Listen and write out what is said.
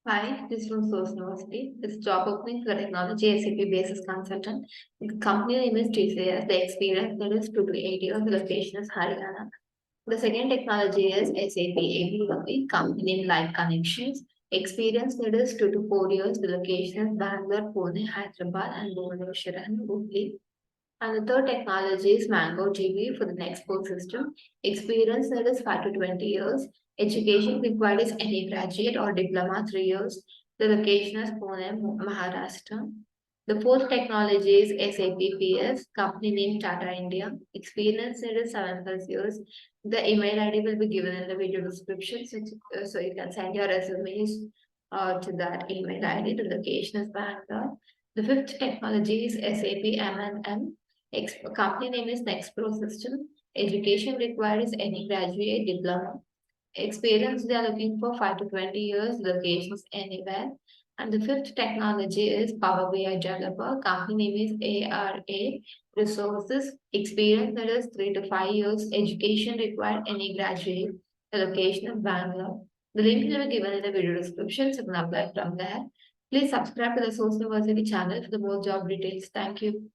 Hi, this is from Source University. This job opening for technology SAP basis consultant. The company name is TCS. The experience that is 2 to 8 years. The location is Haryana. The second technology is SAP ABAP. Company name Live Connections. Experience that is 2 to 4 years. The location is Bangalore, Pune, Hyderabad, and Bhubaneswar and Hubli. And the third technology is MongoDB for the Nexpro system. Experience that is 5 to 20 years. Education required is any graduate or diploma 3 years. The location is Pune, Maharashtra. The fourth technology is SAP PS, company name Tata India. Experience that is 7 plus years. The email ID will be given in the video description, so you can send your resumes to that email ID. The location is Bangalore. The fifth technology is SAP MM. Company name is Nexpro System. Education required is any graduate diploma. Experience they are looking for 5 to 20 years. Locations anywhere. And the fifth technology is Power BI developer. Company name is ARA Resources. Experience that is 3 to 5 years. Education required any graduate. The location is Bangalore. The link will be given in the video description, so you can apply from there. Please subscribe to the Source University channel for the more job details. Thank you.